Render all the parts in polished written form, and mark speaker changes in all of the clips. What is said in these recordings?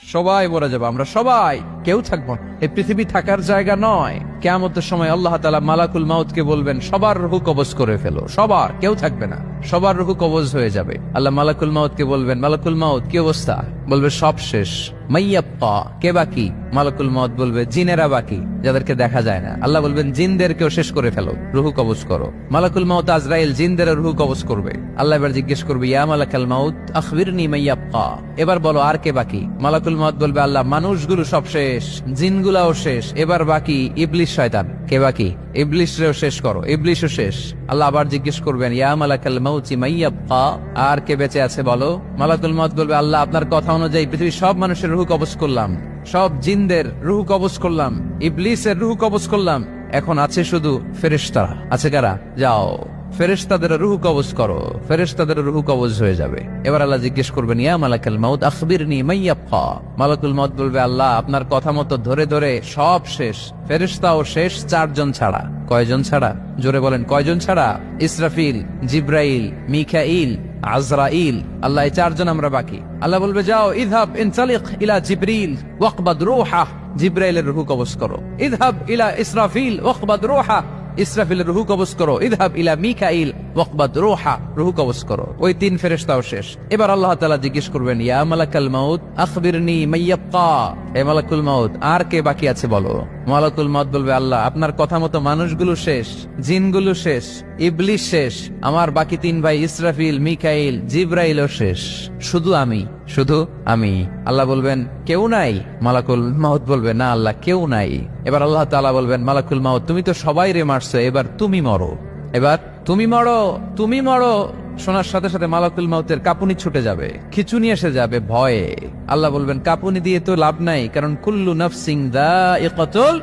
Speaker 1: সবাই মরে যাবো, আমরা সবাই, কেউ থাকবো না। এই পৃথিবী থাকার জায়গা নয়। কিয়ামতের সময় আল্লাহ তাআলা মালাকুল মাউতকে বলবেন, সবার রূহ কবজ করে ফেলো, সবার, কেউ থাকবে না, সবার রূহ কবজ হয়ে যাবে। আল্লাহ মালাকুল মাউতকে বলবেন, মালাকুল মাউত কি অবস্থা? বলবে সব শেষ। মাইয়াব্বা, কে বাকি? মালাকুল মাউত বলবে জিনেরা বাকি, যাদেরকে দেখা যায় না। আল্লাহ বলবেন জিনদেরকেও শেষ করে ফেলো, রূহ কবজ করো। মালাকুল মাউত আজরাইল জিনদের রূহ কবজ করবে। আল্লাহ এবার জিজ্ঞেস করবে, ইয়া মালাকাল মাউত আখবিরনি মাইয়াব্বা, এবার বলো আর কে বাকি? মালাকুল মাউত বলবে, আল্লাহ মানুষগুলো সব শেষ, জিনগুলাও শেষ, এবার বাকি ইবলিস শয়তান। কে বাকি? ইবলিসরেও শেষ করো, ইবলিসও শেষ। আল্লাহ আবার জিজ্ঞেস করবেন, ইয়া মালাকাল মাউতি মাইয়াব্বা, আর কে বেঁচে আছে বলো? মালাকুল মাউত বলবে, আল্লাহ আপনার কথা অনুযায়ী পৃথিবীর সব মানুষের রূহ কবজ করলাম, সব জিনদের রূহ কবজ করলাম, ইবলিসের রূহ কবজ করলাম, এখন আছে শুধু ফেরেশতারা। আছে কারা? যাও ফেরেশতাদের রূহ কবজ করো, ফেরেশতাদের রূহ কবজ হয়ে যাবে। এবার আল্লাহ জিজ্ঞেস করবেন, ইয়া মালাকাল মাউত আখবিরনি মাইয়াব্বা। মালাকুল মাউত বলবে, আল্লাহ আপনার কথা মতো ধরে ধরে সব শেষ, ফেরেশতাও শেষ, 4 জন ছাড়া। কয়জন ছাড়া? জোরে বলেন, কয়জন ছাড়া? ইসরাফিল, জিব্রাইল, মিকাইল, আজরাইল। আল্লাহ এই 4 জন আমরা বাকি। আল্লাহ বলবে, যাও ইযহাব ইনতালিক ইলা জিবরিল ওয়াকবাদ রূহা, জিব্রাইলের রূহ কবজ করো। ইযহাব ইলা ইসরাফিল ওয়াকবাদ রূহা, ইসরাফিলের রূহ কবজ করো। ইযহাব ইলা মিকাইল ওয়াকবাদ রূহা, রূহ কবজ করো। ওই 3 ফেরেশতাও শেষ। এবার আল্লাহ তাআলা জিজ্ঞেস করবেন, ইয়া মালাকাল মাউত আখবিরনি মাইয়াব্বা, এ মালাকুল মাউত আর কে বাকি আছে বলো? মালাকুল মাউত বলবে, আল্লাহ আপনার কথা মতো মানুষগুলো শেষ, জিনগুলো শেষ, ইবলিস শেষ, আমার বাকি 3 ভাই ইসরাফিল, মিকাইল, জিব্রাইলও শেষ, শুধু আমি, শুধু আমি। আল্লাহ বলবেন, কেউ নাই? মালাকুল মাউত বলবে, না আল্লাহ কেউ নাই। এবার আল্লাহ তাআলা বলবেন, মালাকুল মাউত তুমি তো সবাই রে মারছো, এবার তুমি মরো, এবার তুমি মরো, তুমি মরো। শোনার সাথে সাথে মালাকুল মাউতের কাঁপুনি ছুটে যাবে, খিচুনি এসে যাবে ভয়ে। আল্লাহ বলবেন, কাঁপুনি দিয়ে তো লাভ নাই, কারণ কুল্লু নাফসিন যায়িকাতুল।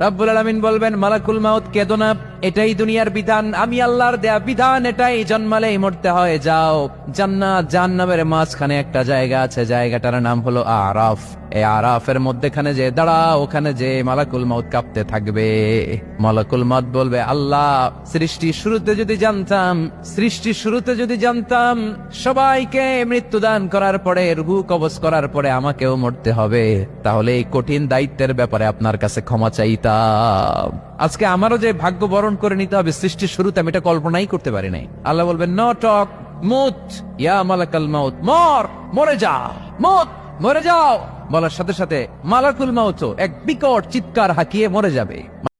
Speaker 1: রাব্বুল আলামিন বলবেন, মালাকুল মাউত কেঁদো না, এটাই দুনিয়ার বিধান, আমি আল্লাহর দেয়া বিধান, এটাই, জন্মালেই মরতে হয়। যাও, জান্নাত জাহান্নামের মাঝখানে একটা জায়গা আছে, জায়গাটার নাম হলো আরাফ। এই আরাফের মধ্যখানে যে দাঁড়াও, ওখানে যে মালাকুল মাউত কাঁপতে থাকবে। মালাকুল মাউত বলবে, আল্লাহ সৃষ্টির শুরুতে যদি জানতাম, সৃষ্টির শুরুতে যদি জানতাম সবাইকে মৃত্যুদান করার পরে, রূহ কবজ করার পরে আমাকেও মরতে হবে, তাহলে এই কঠিন দায়িত্বের ব্যাপারে আপনার কাছে ক্ষমা চাইতাম। আজকে আমারও যে ভাগ্য বরণ করে নিতে হবে সৃষ্টির শুরুতে, আমি এটা কল্পনাই করতে পারি নাই। আল্লাহ বলবেন, নো টক, মুত ইয়া মালাকাল মাউত, মর, মরে যা, মুত, মরে যাও। বলার সাথে সাথে মালাকুল মাউত এক বিকট চিৎকার হাঁকিয়ে মরে যাবে।